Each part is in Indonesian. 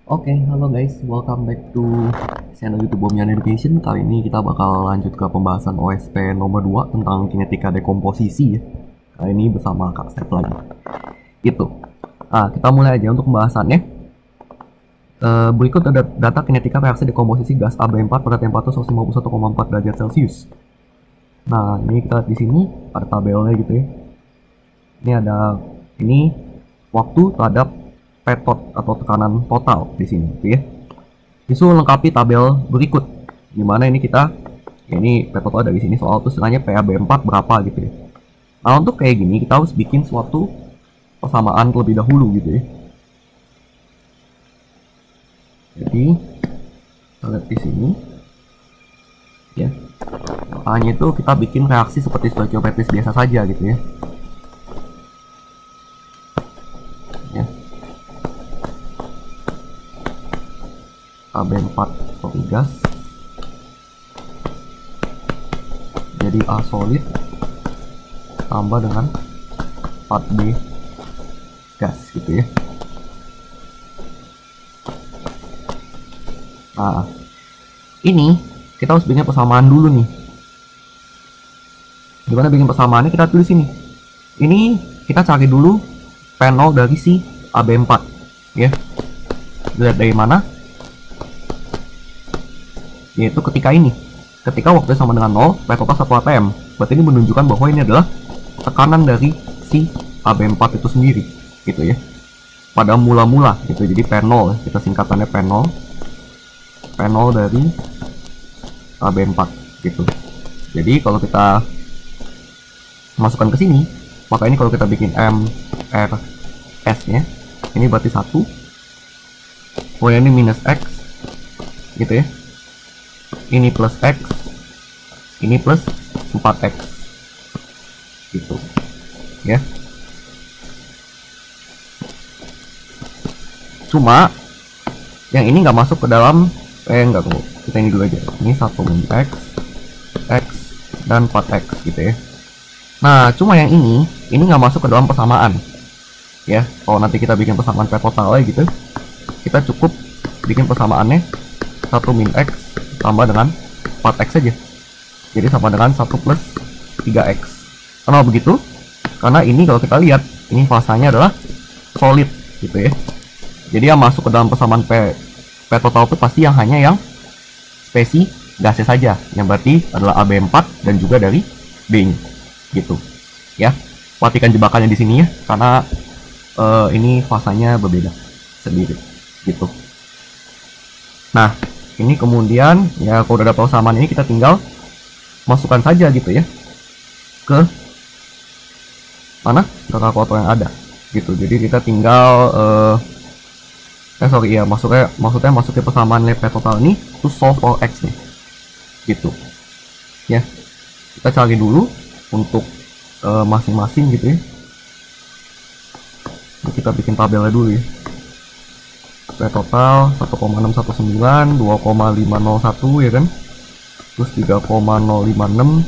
Oke, halo guys, welcome back to channel YouTube Bomyan Education. Kali ini kita bakal lanjut ke pembahasan OSP nomor 2 tentang kinetika dekomposisi ya. Kali ini bersama Kak Step lagi. Itu. Kita mulai aja untuk pembahasannya. Berikut ada data kinetika reaksi dekomposisi gas AB4 pada temperatur 151,4 derajat Celcius. Nah, ini kita di sini ada tabelnya gitu ya. Ini waktu terhadap petot atau tekanan total di sini gitu ya. Disuruh lengkapi tabel berikut. Dimana ini ini petot ada di sini soal terus nanya PAB4 berapa gitu ya. Nah, untuk kayak gini kita harus bikin suatu persamaan terlebih dahulu gitu ya. Jadi kita lihat di sini ya. Makanya itu kita bikin reaksi seperti stoichiometris biasa saja gitu ya. AB4 sorry gas jadi A solid tambah dengan 4B gas gitu ya. Nah, ini kita harus bikin persamaan dulu nih. Gimana bikin persamaannya? Kita tulis ini. Ini kita cari dulu P0 dari si AB4 ya. Lihat dari mana? Yaitu ketika waktu sama dengan 0, P total 1 atm. Berarti ini menunjukkan bahwa ini adalah tekanan dari si AB4 itu sendiri gitu ya, pada mula-mula gitu. Jadi P0 kita singkatannya P0 dari AB4 gitu. Jadi kalau kita masukkan ke sini, maka ini kalau kita bikin MRS nya ini berarti 1, ini minus X gitu ya, ini plus X, ini plus 4X gitu ya. Cuma yang ini nggak masuk ke dalam enggak, kita ini dulu aja. Ini 1 min X, X dan 4X gitu ya. Nah, cuma yang ini nggak masuk ke dalam persamaan ya. Kalau nanti kita bikin persamaan P total gitu, kita cukup bikin persamaannya 1 min X tambah dengan 4X saja. Jadi sama dengan 1 plus 3X. Kenapa begitu? Karena ini kalau kita lihat, ini fasanya adalah solid gitu ya. Jadi yang masuk ke dalam persamaan P total itu pasti hanya yang spesi gasnya saja, yang berarti adalah AB4 dan juga dari B-nya gitu ya. Perhatikan jebakannya di sini ya, karena ini fasanya berbeda sendiri gitu. Nah, ini kemudian ya kalau udah ada persamaan ini kita tinggal masukkan saja gitu ya ke mana, ke kalkulator yang ada gitu. Jadi kita tinggal maksudnya masuk ke persamaan P total ini to solve for X nih gitu ya. Kita cari dulu untuk masing-masing gitu ya. Nah, kita bikin tabelnya dulu ya. P total 1,619, 2,501 ya kan, terus 3,056,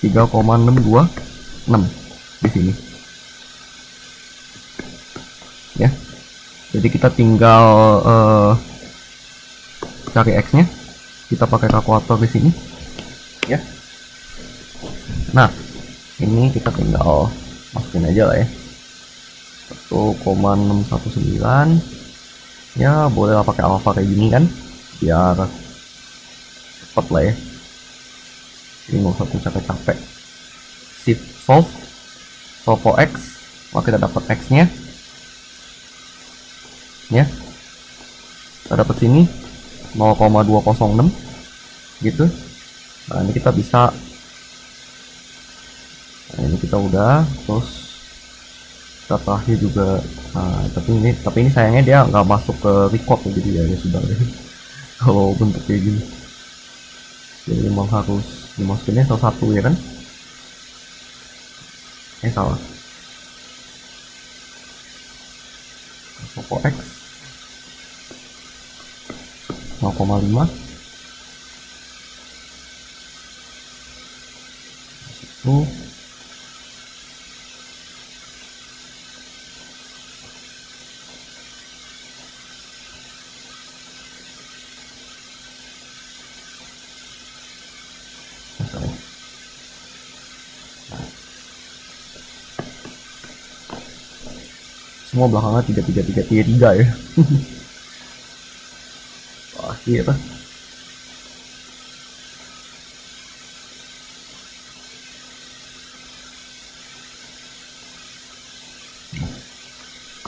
3,626 di sini ya. Jadi kita tinggal cari X nya, kita pakai kalkulator di sini ya. Nah, ini kita tinggal masukin aja lah ya, 1,619 ya. Boleh lah pakai alpha kayak gini kan, biar cepet lah ya. Ini nggak usah capek-capek. Shift solve for X, maka kita dapat X nya ya. Kita dapat sini 0,206 gitu. Nah, ini kita bisa, nah ini kita udah, terus kita terakhir juga. Nah, tapi ini sayangnya dia nggak masuk ke record ya, jadi ya sudah deh. Kalau bentuk kayak gini jadi memang harus dimasukinnya salah satu ya kan. Salah, X 0,5 itu Semua belakangnya 3 ya. Wah, iya tuh.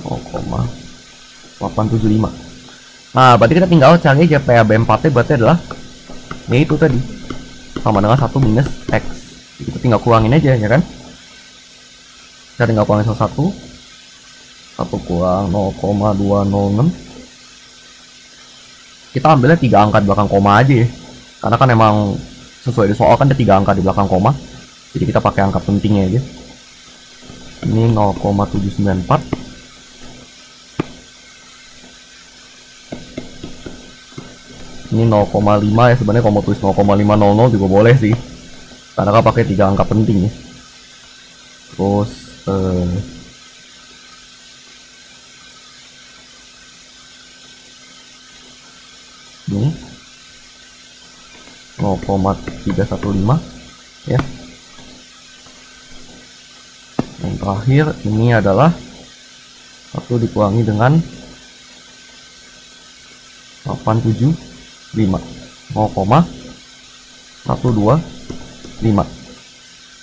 Oh, 875. Nah, berarti kita tinggal cari aja PAB4 nya berarti adalah ya itu tadi. Sama dengan 1 minus X. Kita tinggal kurangin aja ya kan. Kita tinggal kurangin salah satu. 1 kurang 0,206. Kita ambilnya 3 angka di belakang koma aja ya. Karena kan emang sesuai di soal kan ada 3 angka di belakang koma. Jadi kita pakai angka pentingnya aja. Ini 0,794. Ini 0,5 ya, sebenarnya kalau mau tulis 0,500 juga boleh sih. Karena kan pakai 3 angka penting ya. Terus ini 0,315 ya. Yang terakhir ini adalah 1 dikurangi dengan 875 0,125.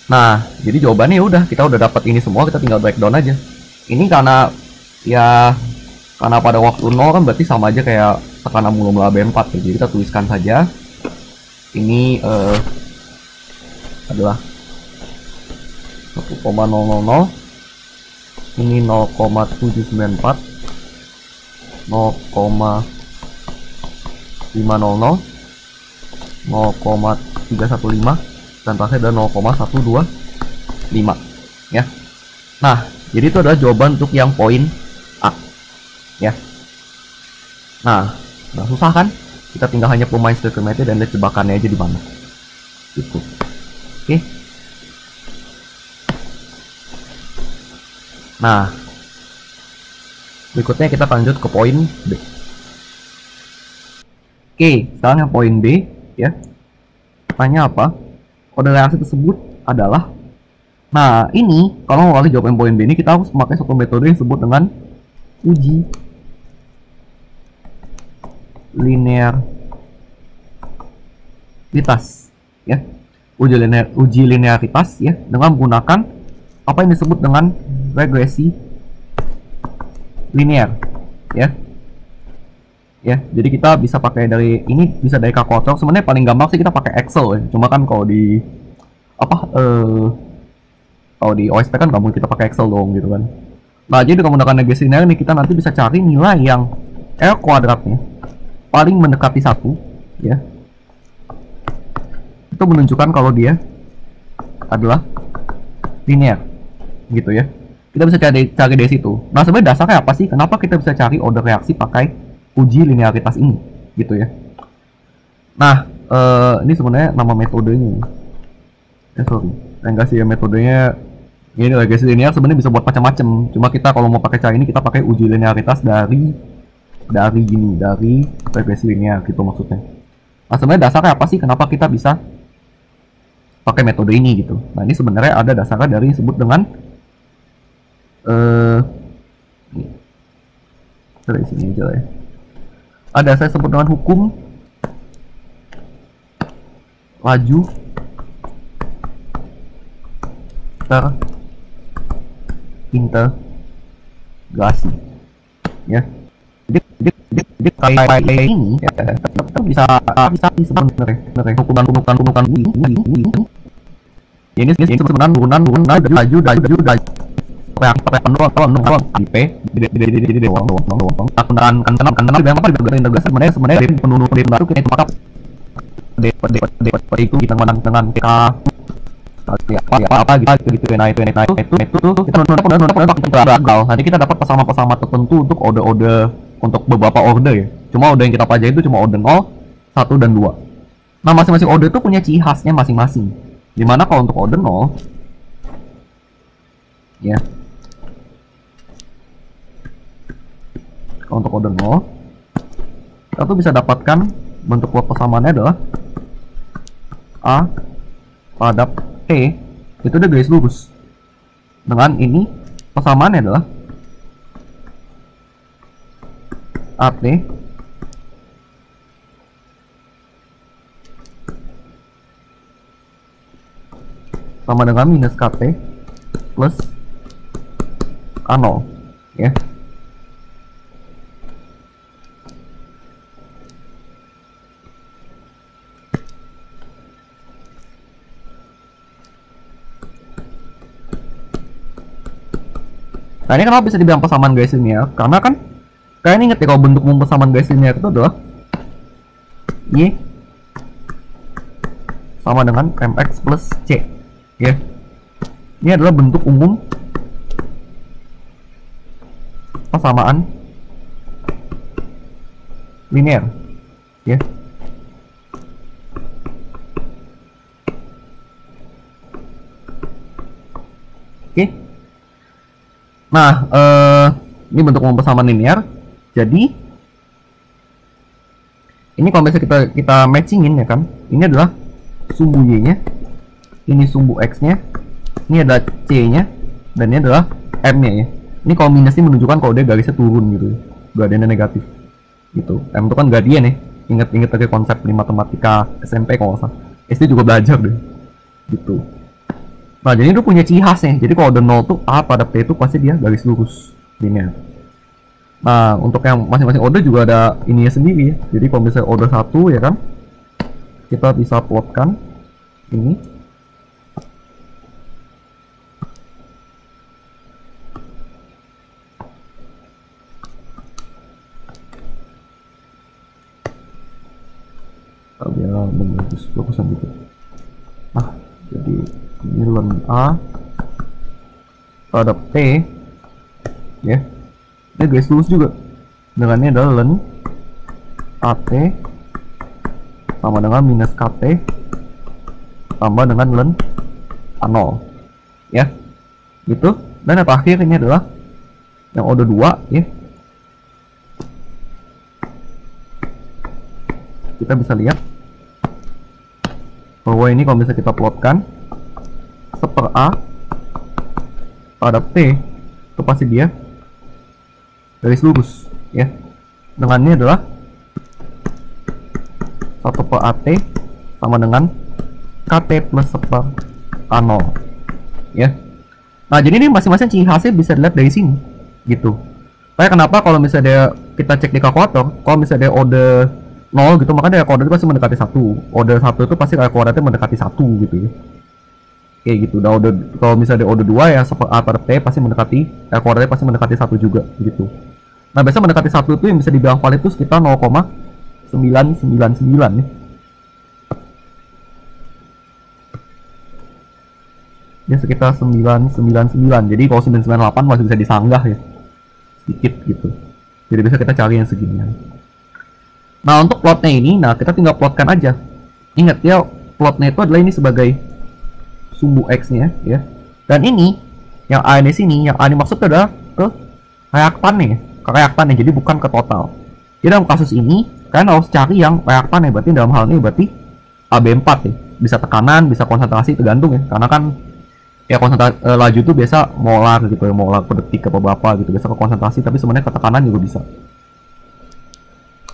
Nah, jadi jawabannya udah, kita udah dapat ini semua, kita tinggal breakdown aja. Ini karena ya karena pada waktu 0 kan berarti sama aja kayak tekanan mula-mula B4 ya. Jadi kita tuliskan saja ini adalah 1,000, ini 0,794, 0,500, 0,315, dan terakhir ada 0,125 ya. Nah, jadi itu adalah jawaban untuk yang poin A ya. Nah, nggak susah kan? Kita tinggal hanya pemain stoichiometry dan lihat jebakannya aja di mana. Gitu. Oke. Nah, berikutnya kita lanjut ke poin B. Oke, sekarang yang poin B ya. Tanya apa? Kode reaksi tersebut adalah, nah ini kalau mau jawaban poin B ini kita harus memakai satu metode yang disebut dengan uji linearitas ya. Uji linearitas ya dengan menggunakan apa yang disebut dengan regresi linear ya. Ya, jadi kita bisa pakai dari ini, bisa dari kalkulator. Sebenarnya paling gampang sih kita pakai Excel ya. Cuma kan kalau di kalau di OSP kan nggak mungkin kita pakai Excel dong gitu kan. Nah, jadi dengan menggunakan regresi linear ini kita nanti bisa cari nilai yang R kuadratnya paling mendekati 1 ya. Itu menunjukkan kalau dia adalah linear gitu ya. Kita bisa cari dari situ. Nah, sebenarnya dasarnya apa sih? Kenapa kita bisa cari order reaksi pakai uji linearitas ini gitu ya. Nah, ini sebenarnya nama metodenya. Enggak sih ya, metodenya ini regresi linear sebenarnya bisa buat macam-macam. Cuma kita kalau mau pakai cara ini kita pakai uji linearitas dari regresi linear gitu maksudnya. Nah, sebenarnya dasarnya apa sih kenapa kita bisa pakai metode ini gitu. Nah, ini sebenarnya ada dasarnya dari disebut dengan dari sini aja lah ya. Ada saya sebut dengan hukum laju terintegrasi ya. Jadi kayak ini ya, kita bisa sebenarnya hukuman ini sebenarnya turunan laju pakai penuh di P di doang kan sebenarnya penuh itu kita maka itu kita dengan PK apa gitu nah itu kita nanti kita dapat pesama-pesama tertentu untuk order untuk beberapa order ya. Cuma order yang kita pelajari itu cuma order 0, 1 dan 2. Nah, masing-masing order itu punya ciri khasnya masing-masing. Dimana kalau untuk order 0 ya, untuk order 0 kita tuh bisa dapatkan bentuk plot persamaannya adalah A pada T itu udah garis lurus. Dengan ini persamaannya adalah AT sama dengan minus KT plus K0 ya. Nah ini kenapa bisa dibilang persamaan garis linear? Karena kan kalian inget ya kalau bentuk persamaan garis linear itu adalah Y sama dengan MX plus C ya. Ini adalah bentuk umum persamaan linear ya. Oke. Nah, ini bentuk umum persamaan linear. Jadi ini kalau misalnya kita matchingin ya kan, ini adalah sumbu y-nya, ini sumbu x-nya, ini adalah c-nya, dan ini adalah m-nya ya. Ini kalau minus ini menunjukkan kalau dia garisnya turun gitu, gradiennya negatif gitu. M itu kan gradien ya. Ingat-ingat lagi konsep di matematika SMP kalau nggak salah. SD juga belajar deh gitu. Nah jadi itu punya ciri khasnya. Jadi kalau ada 0 tuh A pada P itu pasti dia garis lurus linear. Nah untuk yang masing-masing order juga ada ininya sendiri ya. Jadi kalau misalnya order 1 ya kan, kita bisa plotkan ini. Biar bagusan gitu. Nah jadi ini len A pada P ya, ini garis lurus juga. Dengan ini adalah len AT sama dengan minus KT tambah dengan len A0 ya gitu. Dan yang terakhir ini adalah yang order 2 ya. Kita bisa lihat bahwa ini kalau bisa kita plotkan seper A pada T itu pasti dia garis lurus ya. Dengan ini adalah 1 per AT sama dengan KT plus seper A0 ya. Nah jadi ini masing-masing ciri khasnya bisa dilihat dari sini gitu. Kayak kenapa kalau misalnya kita cek di kalkulator, kalau misalnya dia order 0 gitu, maka dia koordinat pasti mendekati 1. Order 1 itu pasti koordinatnya mendekati 1 gitu ya. Kayak gitu. Nah, order kalau misalnya dia order 2 ya seper A per T pasti mendekati koordinatnya pasti mendekati 1 juga gitu. Nah, biasa mendekati 1 itu yang bisa dibilang valid itu sekitar 0,999 ya. Dia sekitar 999. Jadi kalau 998 masih bisa disanggah ya. Sedikit gitu. Jadi bisa kita cari yang seginian. Nah untuk plotnya ini, nah kita tinggal plotkan aja. Ingat ya, plotnya itu adalah ini sebagai sumbu x-nya ya. Dan ini yang A di sini, yang A dimaksud adalah ke reaktannya, jadi bukan ke total. Jadi dalam kasus ini kalian harus cari yang reaktannya. Berarti dalam hal ini berarti AB4 ya. Bisa tekanan, bisa konsentrasi, tergantung ya. Karena kan ya konsentrasi laju itu biasa molar gitu ya, molar per detik ke berapa gitu. Biasa ke konsentrasi, tapi sebenarnya ke tekanan juga bisa.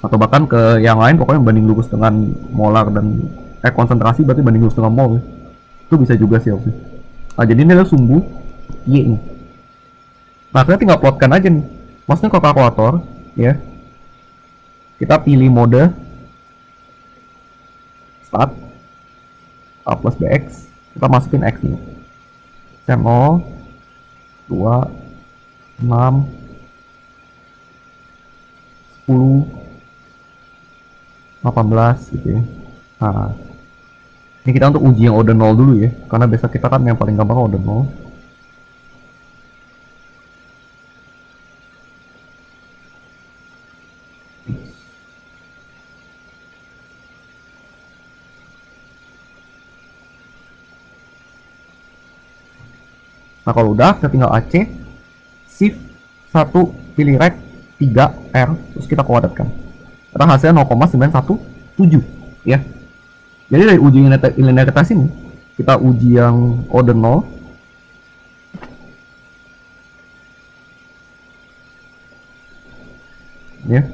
Atau bahkan ke yang lain, pokoknya banding lurus dengan molar dan konsentrasi berarti banding lurus dengan mol ya. Itu bisa juga sih harusnya. Nah jadi ini adalah sumbu Y ini. Nah kita tinggal plotkan aja nih, maksudnya ke kalkulator ya. Kita pilih mode start A plus BX, kita masukin X nih 0 2 6 10 18 gitu ya. Nah ini kita untuk uji yang order 0 dulu ya, karena biasa kita kan yang paling gampang order 0. Nah kalau udah kita tinggal AC shift 1 pilih rect 3 R terus kita kuadratkan. Karena hasilnya 0,917 ya. Jadi dari uji linearitas ini kita uji yang order 0 ya.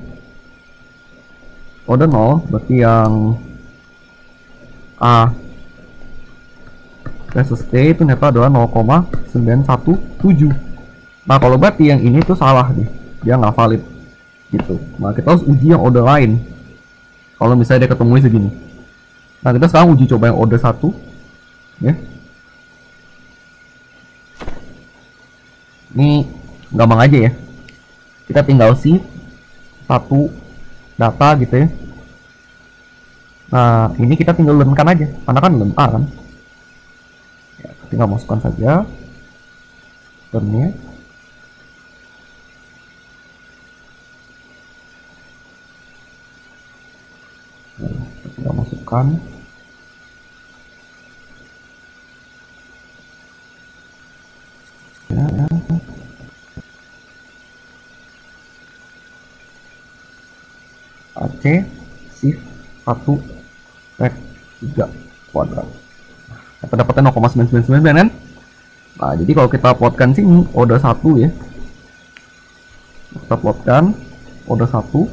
Order 0 berarti yang A versus T itu ternyata adalah 0,917. Nah kalau berarti yang ini tuh salah nih, dia nggak valid gitu. Nah kita harus uji yang order lain kalau misalnya dia ketemu segini. Nah kita sekarang uji coba yang order 1 ya. Ini gampang aja ya, kita tinggal shift satu data gitu ya. Nah ini kita tinggal learn-kan aja karena kan learn A kan ya, tinggal masukkan saja learn-nya. Nah, tinggal masukkan ya. AC shift 1 rek 3 kuadrat. Kita dapatnya 0,999 kan. Nah jadi kalau kita plotkan sini order 1 ya, kita plotkan order 1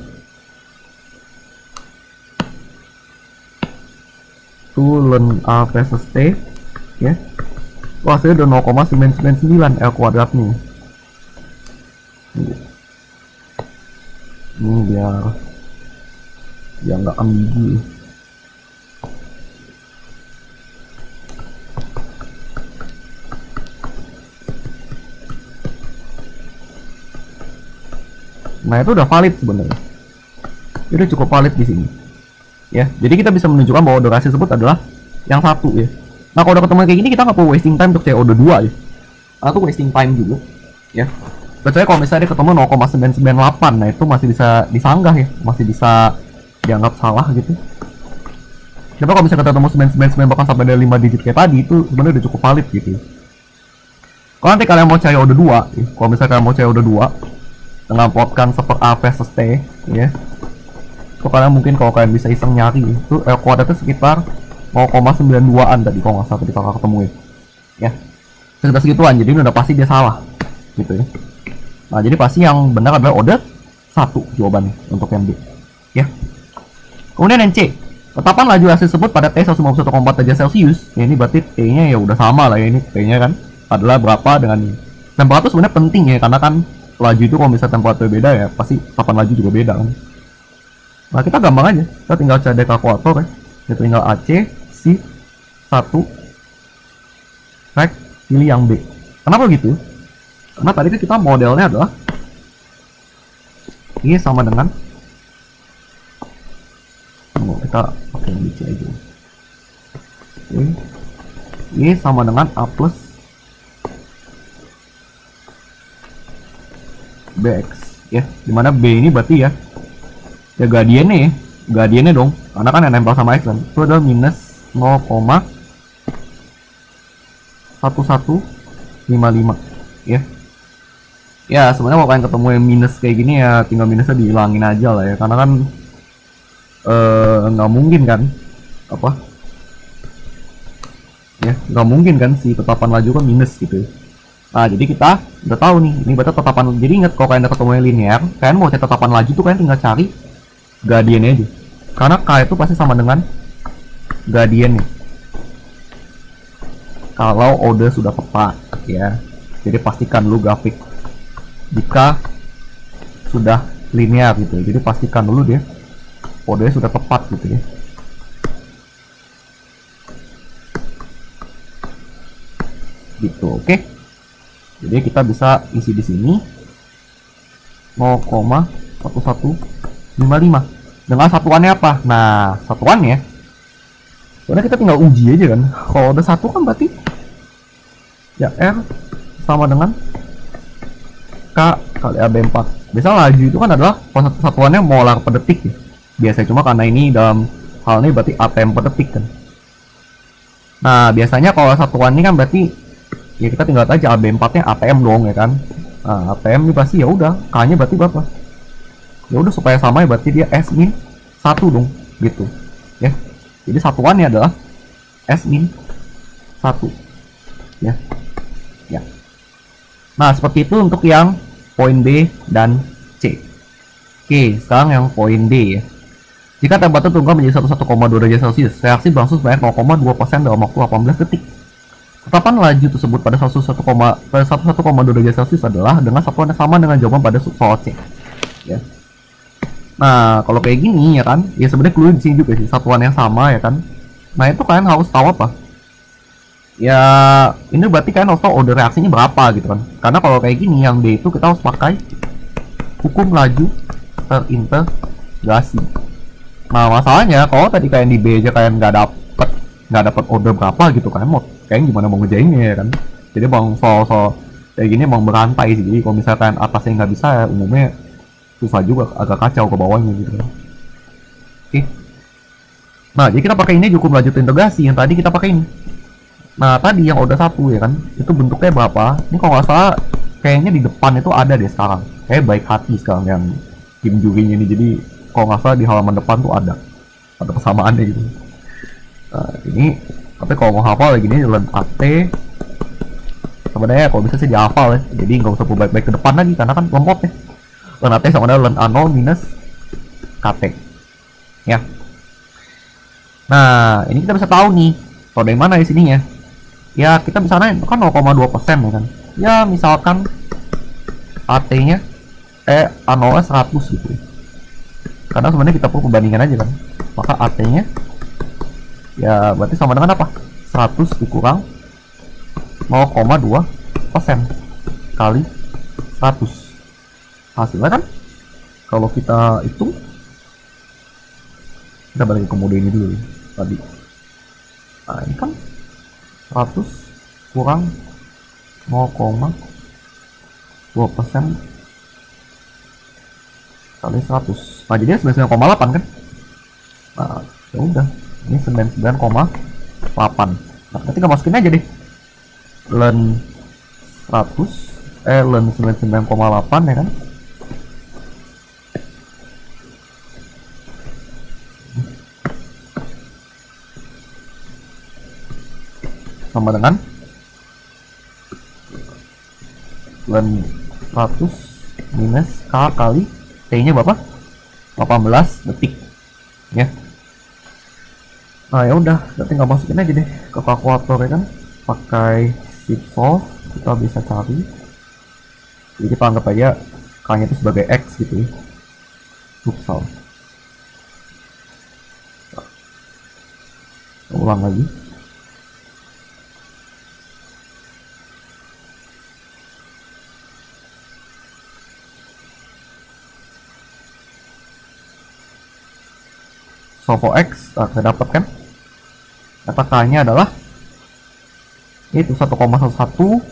tuh learn A versus T ya. Wah saya udah 0,999 L kuadrat nih. Ini biar nggak ambigu. Nah itu udah valid sebenarnya. Itu cukup valid di sini. Ya, jadi kita bisa menunjukkan bahwa durasi tersebut adalah yang satu ya. Nah kalau udah ketemu kayak gini kita nggak perlu wasting time untuk cari order 2 ya. Atau wasting time juga ya. Kecuali kalau misalnya dia ketemu 0,998, nah itu masih bisa disanggah ya, masih bisa dianggap salah gitu. Coba kalau misalnya ketemu 999 bahkan sampai ada 5 digit kayak tadi, itu sebenarnya udah cukup valid gitu. Kalau nanti kalian mau cari order 2 ya, kalau misalnya kalian mau cari order 2 dengan plotkan seperti A versus T ya, itu kalian mungkin kalau kalian bisa iseng nyari itu L kuadratnya sekitar 0,92an tadi kalau nggak salah tadi kakak ketemu ya, sekitar segituan. Jadi udah pasti dia salah gitu ya. Nah jadi pasti yang benar adalah order 1 jawabannya untuk yang B ya. Kemudian yang C, tetapan laju hasil tersebut pada T 151,4 derajat Celcius ya, ini berarti T nya ya udah sama lah ya, ini T nya kan adalah berapa dengan ini. Temperatur sebenarnya penting ya, karena kan laju itu kalau misalnya temperatur beda ya pasti tetapan laju juga beda kan. Nah kita gampang aja, kita tinggal cari kalkulator ya, kita tinggal AC shift 1 rek pilih yang B. Kenapa gitu? Karena tadi kan kita modelnya adalah ini sama dengan, kita pakai yang BC aja. Oke. Ini sama dengan A plus BX ya, dimana B ini berarti ya gradiennya dong, karena kan yang nempel sama X kan, itu adalah minus 0,1155 ya. Ya sebenarnya kalau kalian ketemu yang minus kayak gini ya tinggal minusnya dihilangin aja lah ya, karena kan nggak mungkin kan apa ya, nggak mungkin kan si tetapan laju kan minus gitu. Nah jadi kita udah tahu nih ini berarti tetapan. Jadi ingat kalau kalian udah ketemu yang linear, kalian mau cari tetapan laju tuh kalian tinggal cari gradiennya aja, karena K itu pasti sama dengan gradiennya kalau order sudah tepat ya. Jadi pastikan dulu grafik jika sudah linear gitu ya. Jadi pastikan dulu dia ordernya sudah tepat gitu ya. Gitu, oke. Jadi kita bisa isi di sini 0,1155 dengan satuannya apa? Nah, satuannya soalnya kita tinggal uji aja kan. Kalau ada satu kan berarti ya R sama dengan K kali AB4. Biasanya laju itu kan adalah satuannya molar per detik ya. Biasanya cuma karena ini dalam hal ini berarti ATM per detik kan. Nah, biasanya kalau satuan ini kan berarti ya kita tinggal aja AB4-nya ATM dong ya kan. Nah, ATM ini pasti ya udah K-nya berarti berapa? Ya udah supaya sama ya berarti dia S min 1 dong gitu. Ya. Jadi satuannya adalah S min 1. Ya. Ya. Nah, seperti itu untuk yang poin B dan C. Oke, sekarang yang poin D ya. Jika temperatur turun menjadi 1,2 derajat Celcius, reaksi berlangsung sebanyak 0,2% dalam waktu 18 detik. Tetapan laju tersebut pada 1,2 derajat Celcius adalah dengan satuan yang sama dengan jawaban pada soal C. Ya. Nah, kalau kayak gini ya kan, ya sebenarnya clue di sini juga sih, satuan yang sama ya kan. Nah, itu kalian harus tahu apa? Ya, ini berarti kalian harus tahu order reaksinya berapa gitu kan. Karena kalau kayak gini yang D itu kita harus pakai hukum laju terintegrasi. Nah, masalahnya kalau tadi kalian di B aja kalian nggak dapet order berapa gitu kan, mau kalian gimana mau ngejainnya ya kan. Jadi bang soal kayak gini bang berantai sih. Jadi kalau misalkan atasnya nggak bisa ya umumnya susah juga, agak kacau ke bawahnya gitu kan. Oke. Nah, jadi kita pakai ini hukum laju terintegrasi yang tadi kita pakai ini. Nah, tadi yang order 1 ya kan, itu bentuknya berapa? Ini kalau nggak salah kayaknya di depan itu ada deh sekarang. Kayak baik hati sekarang yang tim jurinya ini. Jadi kalau nggak salah di halaman depan tuh ada persamaannya gitu. Nah, ini tapi kalau mau hafal lagi ini len AT sebenarnya kalau bisa sih dihafal ya, jadi nggak usah baik-baik ke depan lagi karena kan lempot ya. Len AT sama dengan len A0 minus KT ya. Nah, ini kita bisa tahu nih kalau dari mana di sininya ya, kita bisa nanya kan 0,2% ya kan ya, misalkan AT nya A0 100 gitu ya. Karena sebenarnya kita perlu perbandingan aja kan, maka AT nya ya berarti sama dengan apa, 100 dikurang 0,2% kali 100, hasilnya kan kalau kita hitung, kita balik ke mode ini dulu ya, tadi. Nah, ini kan 100 kurang 0,2% kali 100. Nah, jadinya 99,8 kan. Nah, ya udah, ini 99,8. Nah, berarti kita masukin aja deh len 99,8 ya kan. Sama dengan len 100 minus K kali T nya berapa, 18 detik ya. Nah, ya udah, berarti nggak masukin aja deh ke kalkulator ya kan, pakai shift solve kita bisa cari. Jadi kita anggap aja K nya itu sebagai X gitu ya. Futsal. Ulang lagi. So for X, kita dapat kan data K-nya adalah itu 1,112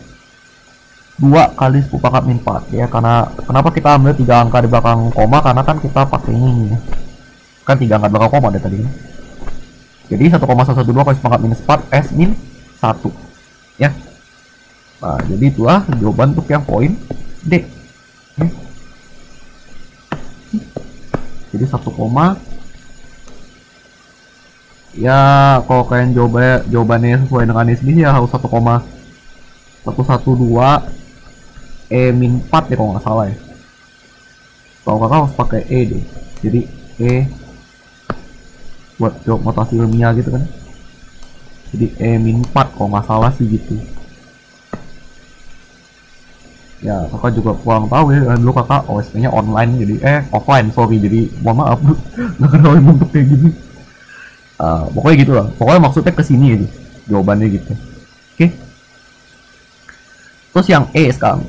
kali 10 pangkat min 4 ya. Karena kenapa kita ambil 3 angka di belakang koma, karena kan kita pakai ini kan 3 angka di belakang koma deh tadi kan. Jadi 1,112 kali 10 pangkat minus 4 S min 1 ya. Nah, jadi itulah jawaban untuk yang poin D ya. Jadi 1, ya kalau kalian jawabannya sesuai dengan ini sendiri ya harus 1,112 min 4 ya kalau nggak salah ya. Kalau kakak harus pakai E deh, jadi E buat jawab notasi ilmiah gitu kan, jadi E min 4 kalau nggak salah sih gitu ya. Kakak juga kurang tahu ya, dulu kakak OSP nya online jadi offline, sorry, jadi mohon maaf nggak kenal bentuk kayak gini. Pokoknya gitu lah, pokoknya maksudnya kesini aja jawabannya gitu. Oke. Terus yang E sekarang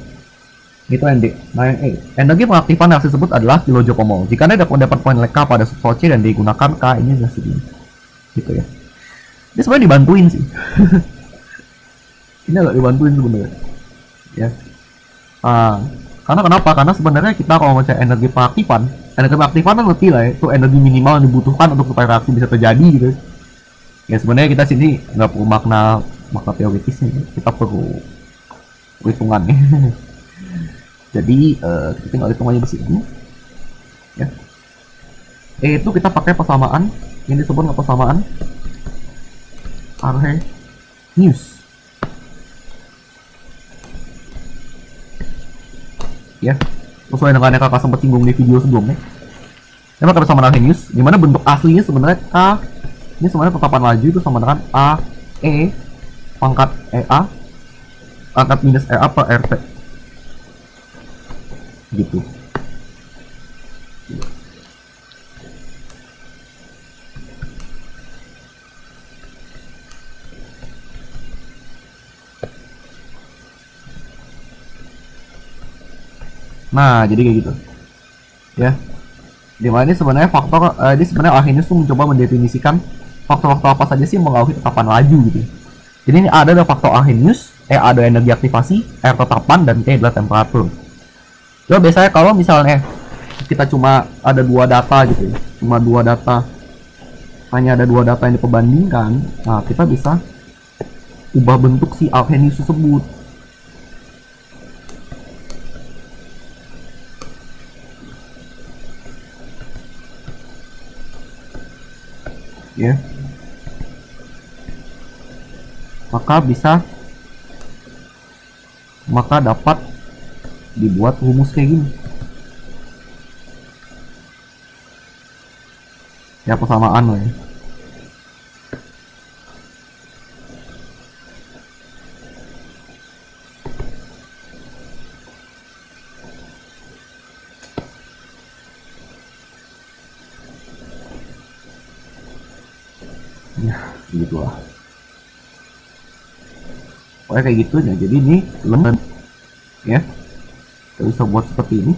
itu ND. Nah, yang E, energi pengaktifan reaksi tersebut adalah kilojoule per mol. Jika Anda dapat poin K pada soal C dan digunakan K ini sudah segini gitu ya. Ini sebenarnya dibantuin sih. Ini agak dibantuin sebenarnya ya. Karena kenapa? Karena sebenarnya kita kalau mencari energi pengaktifan kan lebih lah ya, itu energi minimal yang dibutuhkan untuk supaya reaksi bisa terjadi gitu ya. Sebenarnya kita sini nggak perlu makna teoritisnya, kita perlu hitungannya. Jadi kita tinggal hitung aja di sini ya. Itu kita pakai persamaan yang disebut persamaan Arrhenius ya, sesuai dengan yang kakak sempat singgung di video sebelumnya Ini pakai persamaan Arrhenius, dimana bentuk aslinya sebenarnya K ini sebenarnya tetapan laju itu sama dengan A E pangkat EA pangkat minus EA per RT gitu. Nah, jadi kayak gitu ya. Dimana ini sebenarnya faktor ini sebenarnya Arrhenius tuh mencoba mendefinisikan faktor-faktor apa saja sih yang mempengaruhi tetapan laju gitu. Jadi ini ada faktor Arrhenius, ada energi aktivasi, R tetapan, dan T adalah temperatur. Jadi biasanya kalau misalnya kita cuma ada dua data gitu ya, cuma dua data, hanya ada dua data yang diperbandingkan, nah kita bisa ubah bentuk si Arrhenius tersebut. Ya, maka dapat dibuat rumus kayak gini ya, persamaan lah ya. Ya begitulah pokoknya kayak gitu ya. Jadi ini lemon ya, kita bisa buat seperti ini,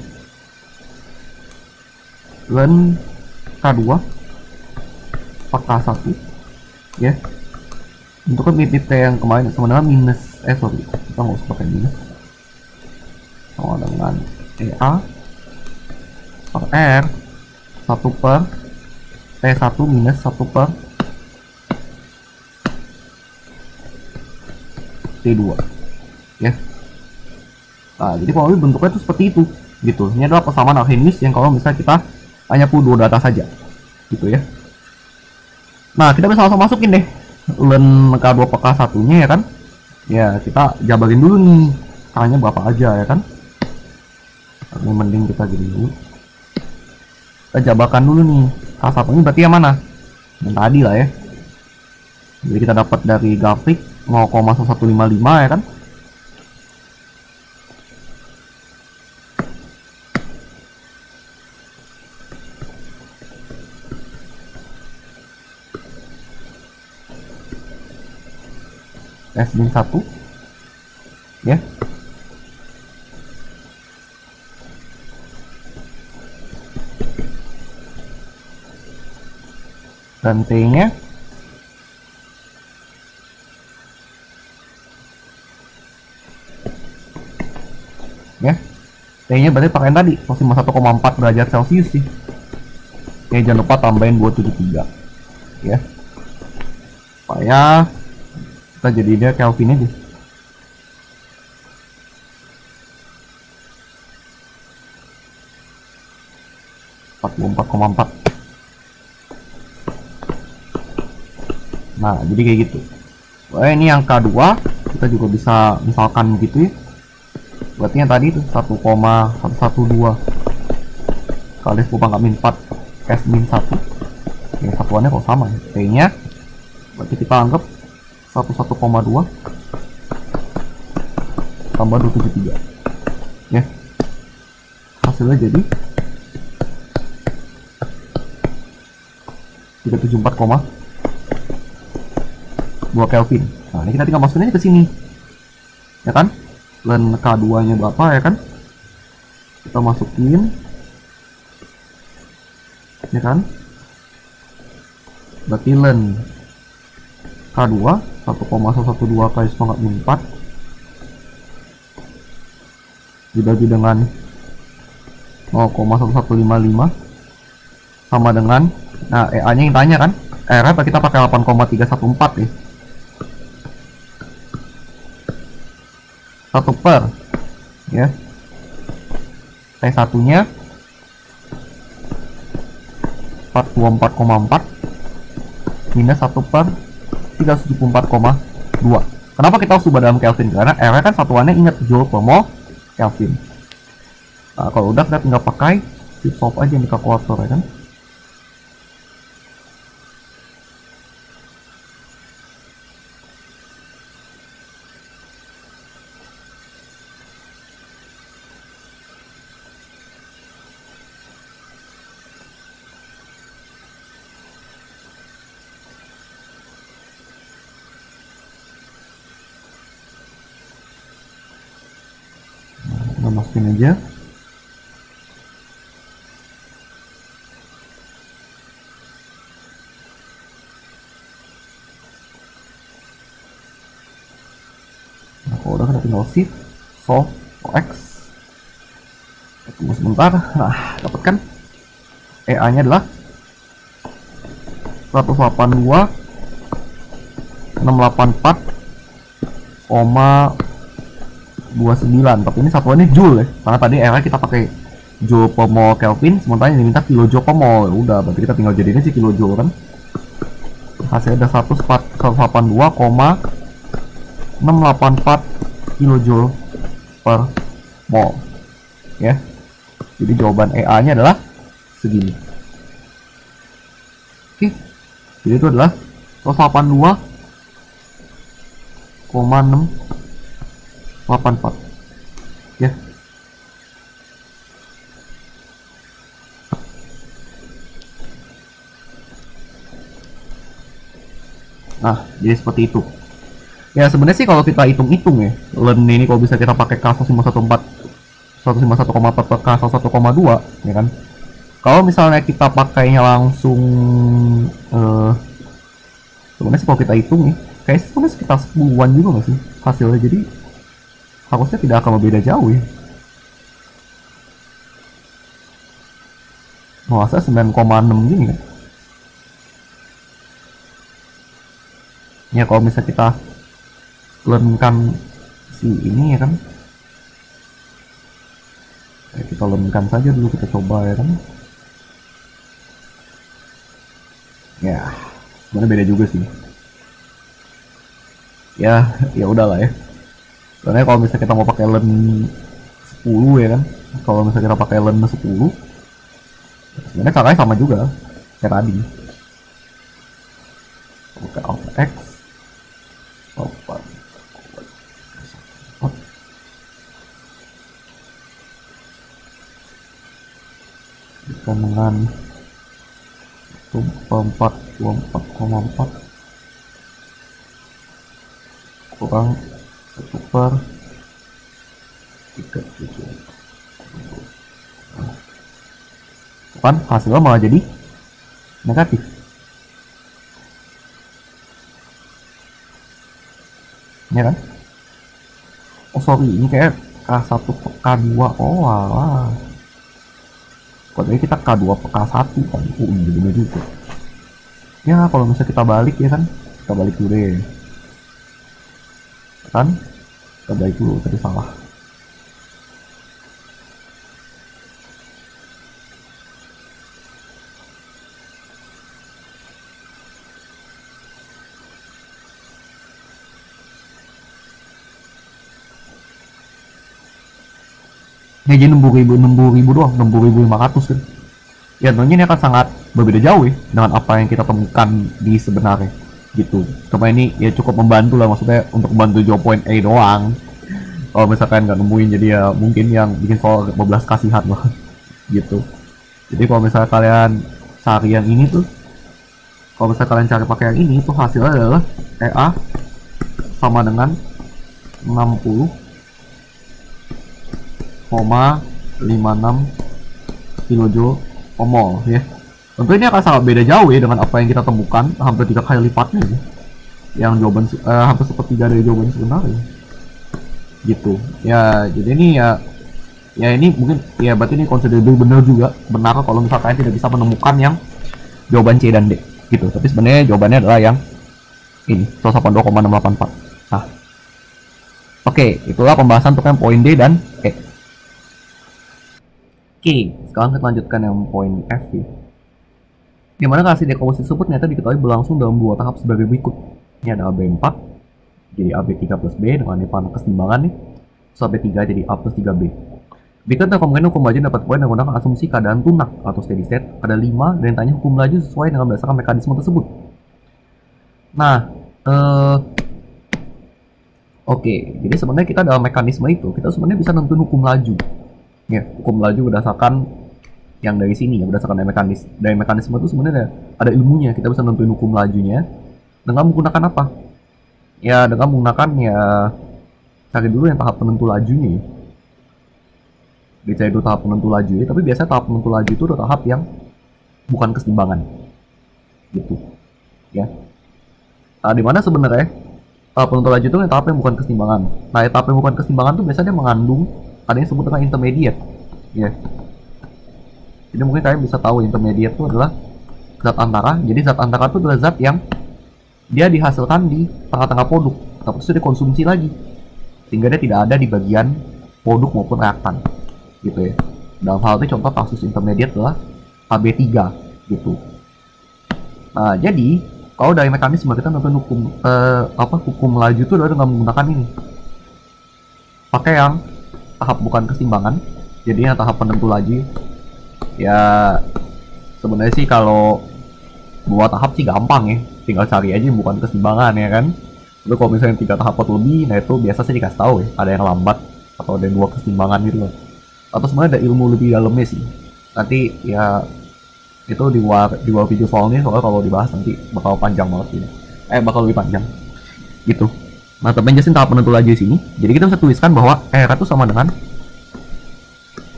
len K2 K1 ya. Untuk mirip kayak yang kemarin sebenarnya minus sorry, kita nggak usah pakai minus, sama dengan EA per R 1 per T1 minus 1 per T2 ya. Nah, jadi kalau bentuknya itu seperti itu gitu. Ini adalah persamaan Arrhenius yang kalau misalnya kita hanya perlu dua data saja gitu ya. Nah, kita bisa langsung masukin deh len K2 per K1 nya ya kan. Ya, kita jabarin dulu nih K-nya berapa aja ya kan. Ini mending kita gini dulu, kita jabarkan dulu nih K1 nya berarti yang mana, yang tadi lah ya. Jadi kita dapat dari grafik 0,1155 ya kan. S-1 ya. Dan T-nya ya. T-nya berarti pakai tadi posisi 1,4 derajat Celcius sih. Oke, jangan lupa tambahin 273 ya. Supaya kita jadi dia Kelvin aja. (44,4). Nah, jadi kayak gitu. Ini yang K2 kita juga bisa misalkan gitu ya. Berarti yang tadi itu 1,112 kali 10 pangkat min 4 S-1. Ya, satuannya kok sama ya. T-nya berarti kita anggap 11,2 tambah 273 ya. Hasilnya jadi 374,2 Kelvin. Nah, ini kita tinggal masukin aja ke sini ya kan. Len K2 nya berapa ya kan, kita masukin ya kan. Berarti len K2 1,112 kali 10 pangkat min 4 dibagi dengan 0,1155 sama dengan, nah EA nya yang tanya kan, R kita pakai 8,314 ya. 1 per ya, T1 nya 44,4 minus 1 per 374,2. Kenapa kita harus ubah dalam Kelvin? Karena R kan satuannya ingat Joule per mol Kelvin. Nah, kalau udah kita tinggal pakai shift solve aja di kalkulator ya kan. Kita masukin aja. Nah, kalau udah kita tinggal shift solve x. Tunggu sebentar. Nah, dapat kan? EA nya adalah 182 684,29, tapi ini satuannya joule ya, karena tadi EA kita pakai joule per mol Kelvin, sementara yang diminta kilojoule per mol. Udah, berarti kita tinggal jadinya sih kilojoule kan. Hasilnya ada 182,684 kilojoule per mol ya. Jadi jawaban EA nya adalah segini. Oke, jadi itu adalah 182,684 ya. Nah, jadi seperti itu. Ya sebenarnya sih kalau kita hitung-hitung ya, LEN ini kalau bisa kita pakai K151.4 151,4 per K 1,2 ya kan. Kalau misalnya kita pakainya langsung sebenarnya sih kalau kita hitung ya, kayak sebenarnya sekitar 10-an juga nggak sih hasilnya, jadi harusnya tidak akan berbeda jauh ya. Masa 9,6 gini kan. Ya kalau misalnya kita lenkan si ini ya kan, kita lenkan saja dulu, kita coba ya kan. Ya sebenarnya beda juga sih ya. Ya udahlah ya, soalnya kalau misalnya kita mau pakai len 10 ya kan, kalau misalnya kita pakai len 10 sebenarnya caranya sama juga kayak tadi. Oke, alpha x alpha dengan 4,4 kurang 1/37. Kan hasilnya malah jadi negatif ya kan. Oh sorry, ini kayak K1 per K2. Oh alah, padahal kita K2 per K1 kan. Oh iya bener juga ya. Kalau misalnya kita balik ya kan, kita balik dulu deh kan, kita balik dulu, tadi salah. Ya jadi 60.000 doang, 60.500 kan. Ya tentunya ini akan sangat berbeda jauh ya dengan apa yang kita temukan di sebenarnya gitu. Cuma ini ya cukup membantu lah, maksudnya untuk membantu jawab poin A doang. Kalau misalkan nggak nemuin, jadi ya mungkin yang bikin soal 15 kasihan lah gitu. Jadi kalau misalnya kalian cari yang ini tuh, kalau misalnya kalian cari pakai yang ini tuh, hasilnya adalah EA sama dengan 60,56 kilojoule per mol ya. Tentu ini akan sangat beda jauh ya dengan apa yang kita temukan, hampir 3 kali lipatnya ya. Yang jawaban hampir sepertiga dari jawaban sebenarnya gitu ya. Jadi ini ya ini mungkin ya berarti ini considerable benar juga, benar kalau misalkan kalian tidak bisa menemukan yang jawaban C dan D gitu. Tapi sebenarnya jawabannya adalah yang ini 182,684. Nah oke, itulah pembahasan untuk yang poin D dan E. Oke, sekarang kita lanjutkan yang poin F ya. Dimana kasih dekomposisi tersebut ternyata diketahui berlangsung dalam 2 tahap sebagai berikut. Ini ada AB4 jadi AB3 plus B dengan nilai keseimbangan nih. So AB3 jadi A plus 3B. Berikut kemungkinan hukum laju dapat poin menggunakan asumsi keadaan tunak atau steady state. Ada 5 dan tanya hukum laju sesuai dengan berdasarkan mekanisme tersebut. Nah, oke, jadi sebenarnya kita dalam mekanisme itu kita sebenarnya bisa nentuin hukum laju. Ya, hukum laju berdasarkan yang dari sini ya, berdasarkan dari mekanisme itu sebenarnya ada ilmunya. Kita bisa nentuin hukum lajunya dengan menggunakan apa? Ya dengan menggunakan ya, cari dulu yang tahap penentu lajunya ya. BCA itu tahap penentu laju ya, tapi biasanya tahap penentu laju itu adalah tahap yang bukan keseimbangan gitu ya. Nah, dimana sebenarnya tahap penentu laju itu tahap yang bukan keseimbangan. Nah, tahap yang bukan keseimbangan tuh biasanya mengandung ada yang disebut dengan intermediate ya. Jadi mungkin kalian bisa tahu intermediate itu adalah zat antara. Jadi zat antara itu adalah zat yang dia dihasilkan di tengah-tengah produk, tapi itu dikonsumsi lagi, sehingga dia tidak ada di bagian produk maupun reaktan, gitu ya. Dalam hal itu contoh kasus intermediate adalah AB3, gitu. Nah, jadi kalau dari mekanisme kita nonton hukum laju itu adalah dengan menggunakan ini, pakai yang tahap bukan keseimbangan, jadi yang tahap penentu laju. Ya sebenarnya sih kalau buat tahap sih gampang ya, tinggal cari aja yang bukan keseimbangan ya kan. Tapi kalau misalnya 3 tahap atau lebih, nah itu biasa sih dikasih tahu ya, ada yang lambat atau ada yang 2 keseimbangan gitu loh. Atau sebenarnya ada ilmu lebih dalamnya sih. Nanti ya itu di luar video soalnya, soalnya kalau dibahas nanti bakal panjang banget ini. Bakal lebih panjang. Gitu. Nah, tapi jelasin tahap penentu laju di sini. Jadi kita bisa tuliskan bahwa R itu sama dengan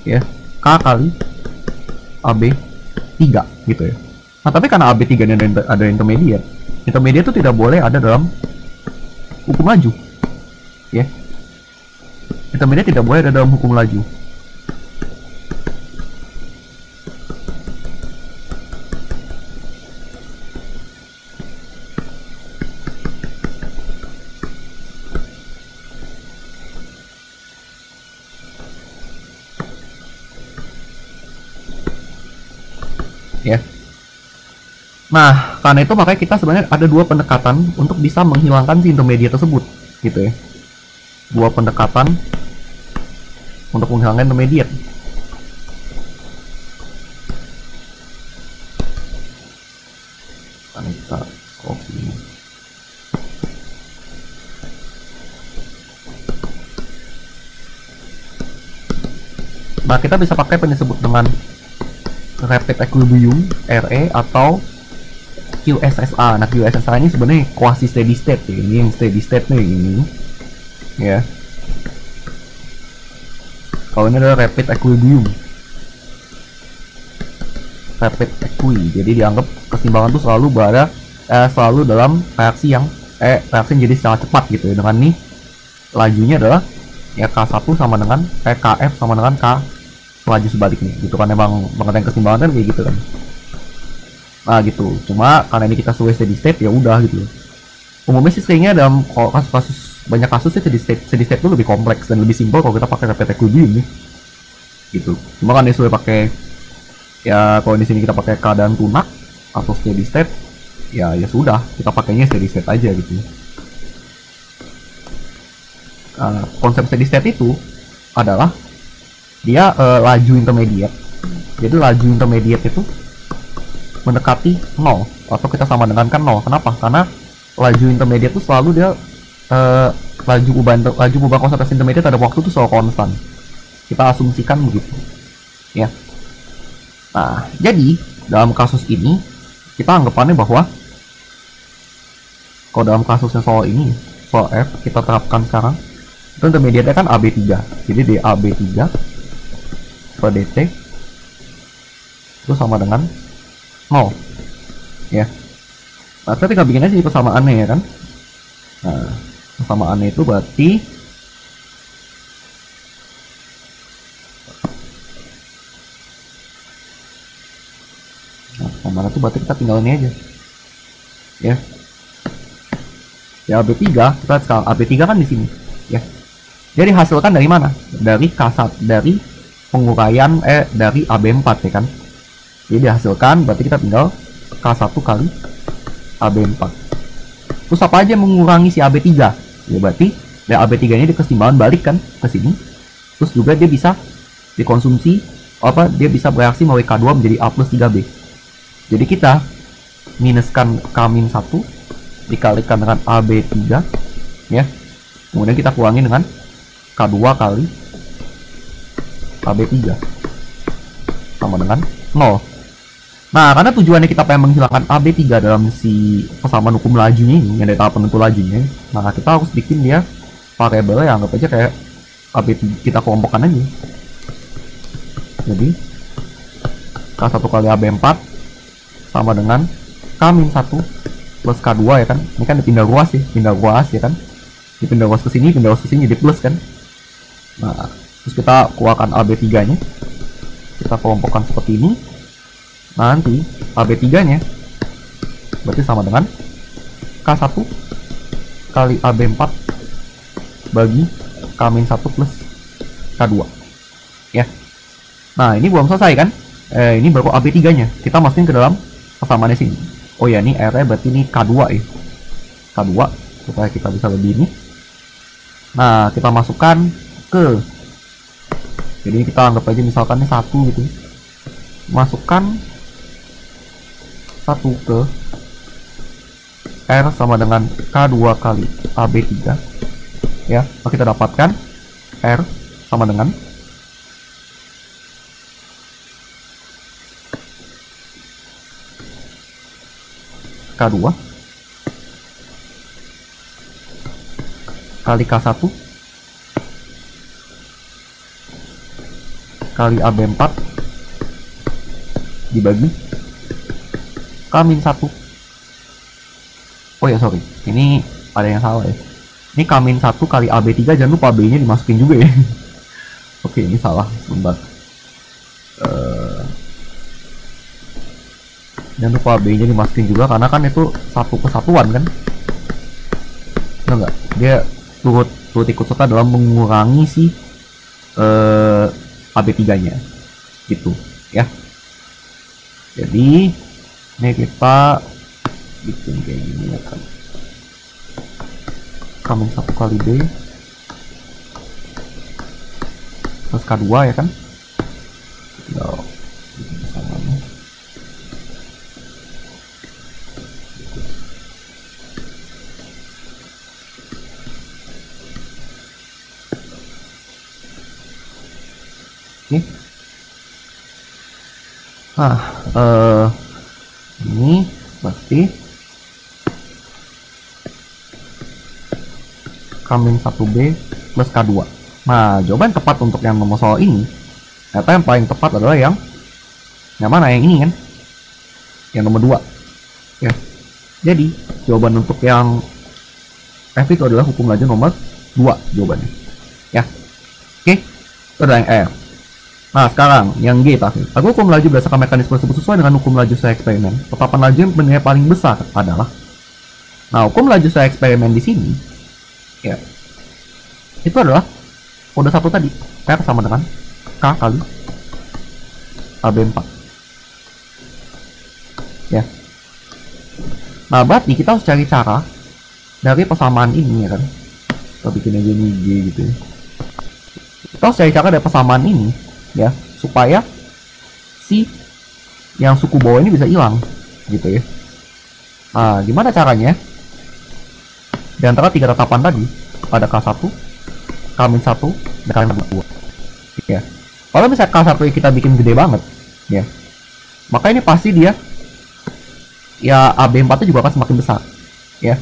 ya K kali AB3 gitu ya. Nah, tapi karena AB3 ini ada intermediate itu tidak boleh ada dalam hukum laju ya. Intermediate tidak boleh ada dalam hukum laju. Ya. Nah, karena itu makanya kita sebenarnya ada 2 pendekatan untuk bisa menghilangkan si intermediate tersebut, gitu ya. 2 pendekatan untuk menghilangkan intermediate. Karena kita copy ini. Nah, kita bisa pakai yang disebut dengan rapid equilibrium RE atau QSSA. Nah, QSSA ini sebenarnya quasi steady state ya. Ini yang steady state nih ini ya. Kalau ini adalah rapid equilibrium, rapid equi, jadi dianggap keseimbangan itu selalu berada selalu dalam reaksi yang reaksi jadi secara cepat gitu ya. Dengan nih lajunya adalah ya K1 sama dengan KF sama dengan K laju sebaliknya gitu kan. Emang pengertian keseimbangan kan kayak gitu kan. Nah gitu, cuma karena ini kita sesuai steady state ya udah gitu. Umumnya sih seringnya dalam kasus banyak kasus sih steady state itu lebih kompleks dan lebih simpel kalau kita pakai rapid equilibrium nih gitu. Cuma kan sesuai pakai ya, kalau di sini kita pakai keadaan tunak atau steady state ya sudah kita pakainya steady state aja gitu. Konsep steady state itu adalah dia laju intermediate. Jadi laju intermediate itu mendekati 0 atau kita sama dengan kan 0. Kenapa? Karena laju intermediate itu selalu dia laju perubahan konsentrasi intermediate pada waktu itu selalu konstan. Kita asumsikan begitu ya. Nah, jadi dalam kasus ini kita anggapannya bahwa kalau dalam kasusnya soal ini, soal F kita terapkan sekarang, itu intermediate kan AB3. Jadi di AB3 per dt itu sama dengan 0 ya. Nah, kita tinggal bikin aja persamaannya ya kan. Nah, persamaannya itu berarti persamaan itu berarti kita tinggal ini aja ya. Ya AB3 kita sekarang AB3 kan di sini ya. Jadi hasilkan dari mana? Dari K1, dari penguraian dari AB4 ya kan. Jadi dihasilkan berarti kita tinggal K1 kali AB4. Terus apa aja mengurangi si AB3? Ya berarti ya AB3 nya dikeseimbangan balik kan ke sini. Terus juga dia bisa dikonsumsi dia bisa bereaksi melalui K2 menjadi A plus 3B. Jadi kita minuskan K-1 dikalikan dengan AB3 ya. Kemudian kita kurangi dengan K2 kali AB3 sama dengan 0. Nah, karena tujuannya kita pengen menghilangkan AB3 dalam si persamaan hukum lajunya ini, yang dari tahap penentu lajunya, maka kita harus bikin dia variabel yang anggap aja kayak AB3, kita kelompokkan aja. Jadi K1 kali AB4 sama dengan K-1 plus K2 ya kan. Ini kan dipindah ruas sih, pindah ruas ya kan. Dipindah ruas ke sini, pindah ruas ke sini jadi plus kan. Nah, terus kita keluarkan AB3 nya. Kita kelompokkan seperti ini. Nanti AB3 nya berarti sama dengan K1 kali AB4 bagi K-1 plus K2 ya. Nah, ini belum selesai kan. Ini baru AB3 nya. Kita masukin ke dalam persamaannya sini. Oh ya, ini R nya berarti ini K2 ya. K2 supaya kita bisa lebih ini. Nah, kita masukkan ke, jadi kita anggap aja misalkan ini 1 gitu. Masukkan 1 ke R sama dengan K2 kali AB3 ya. Maka kita dapatkan R sama dengan K2 kali K1 kali AB4 dibagi K-1. Oh ya, sorry, ini ada yang salah ya. Ini K-1 kali AB3, jangan lupa B nya dimasukin juga ya. Oke, ini salah, sebentar. Jangan lupa B nya dimasukin juga, karena kan itu satu kesatuan kan. Enggak, dia turut ikut serta dalam mengurangi si AB3 nya gitu ya. Jadi ini kita bikin kayak gini ya kan. K-1 kali B plus K2 ya kan. Tinggal bikin samanya. Oke. Nah, ini berarti K-1B plus K2. Nah, jawaban tepat untuk yang nomor soal ini, ternyata yang paling tepat adalah yang mana? Yang ini kan? Yang nomor 2. Ya. Jadi, jawaban untuk yang F itu adalah hukum laju nomor 2 jawabannya. Ya. Oke. Itu adalah yang F. Nah, sekarang yang G terakhir. Agar hukum laju berdasarkan mekanisme tersebut sesuai dengan hukum laju sesuai eksperimen, tetapan laju yang bernilai paling besar adalah. Nah, hukum laju sesuai eksperimen di sini ya, itu adalah kode 1 tadi, R sama dengan K kali AB4 ya. Nah, berarti kita harus cari cara dari persamaan ini ya kan. Kita bikin aja ini G gitu ya. Kita harus cari cara dari persamaan ini ya, supaya si yang suku bawah ini bisa hilang gitu ya. Nah, gimana caranya? Di antara 3 tetapan tadi, pada K1, K-1, dan K-2 ya. Kalau misalnya K1 kita bikin gede banget ya, maka ini pasti dia ya AB4 nya juga akan semakin besar ya.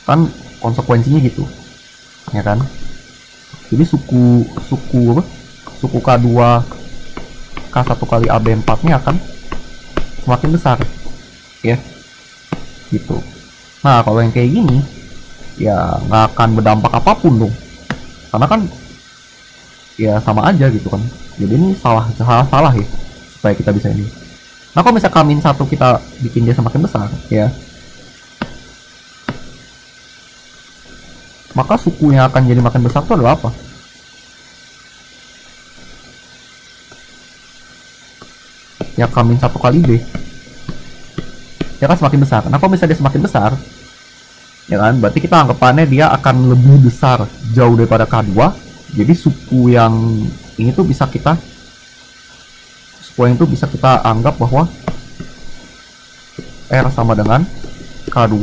Kan konsekuensinya gitu ya kan. Jadi suku K2 K1 kali AB4 nya akan semakin besar ya gitu. Nah, kalau yang kayak gini ya nggak akan berdampak apapun dong, karena kan ya sama aja gitu kan. Jadi ini salah ya, supaya kita bisa ini. Nah, kalau misalnya K-1 kita bikin dia semakin besar ya, maka suku yang akan jadi makin besar itu adalah apa? Ya K-1 kali B ya kan, semakin besar. Nah, kalau misalnya dia semakin besar ya kan, berarti kita anggapannya dia akan lebih besar jauh daripada K2. Jadi suku yang ini tuh bisa kita anggap bahwa R sama dengan K2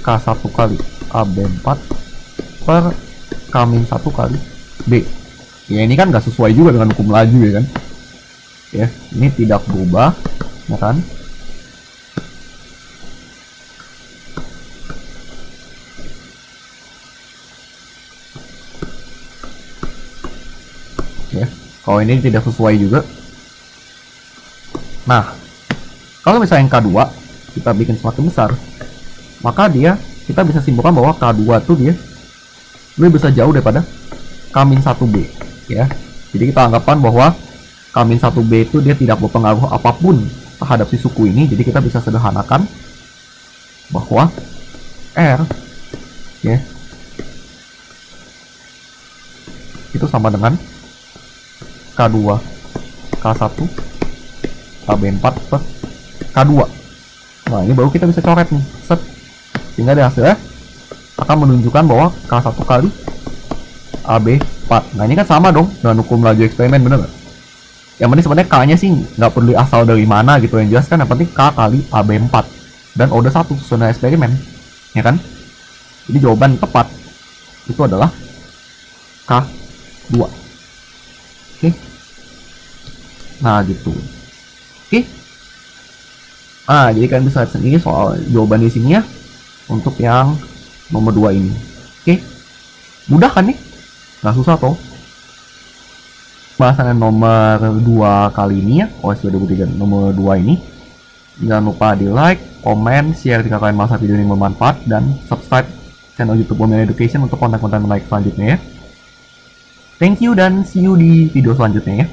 K1 kali AB4 per K-1 kali B. Ya, ini kan nggak sesuai juga dengan hukum laju ya kan. Ya, ini tidak berubah ya kan. ya. Kalau ini tidak sesuai juga. Nah, kalau misalnya yang K2 kita bikin semakin besar, maka kita bisa simpulkan bahwa K2 tuh dia lebih besar jauh daripada K-1B ya. Jadi kita anggapkan bahwa K-1B itu dia tidak berpengaruh apapun terhadap si suku ini. Jadi kita bisa sederhanakan bahwa R ya itu sama dengan K2 K1 KB4 per K2. Nah, ini baru kita bisa coret nih, set, sehingga dari hasilnya akan menunjukkan bahwa K1 kali AB4. Nah, ini kan sama dong dengan hukum laju eksperimen, bener nggak? Yang penting sebenarnya K-nya sih nggak perlu asal dari mana gitu, yang jelas kan yang penting K kali AB4 dan order 1 sesuai dengan eksperimen, ya kan? Jadi jawaban tepat itu adalah K2. Oke. Nah, gitu. Oke. Nah, jadi kalian bisa lihat sendiri soal jawaban di sini ya untuk yang nomor 2 ini. Oke. Mudah kan nih? Nggak susah toh. Bahasan nomor 2 kali ini ya, OSB 2003 nomor 2 ini. Jangan lupa di like, komen, share jika kalian merasa video ini bermanfaat, dan subscribe channel YouTube Women Education untuk konten-konten menarik selanjutnya ya. Thank you dan see you di video selanjutnya ya.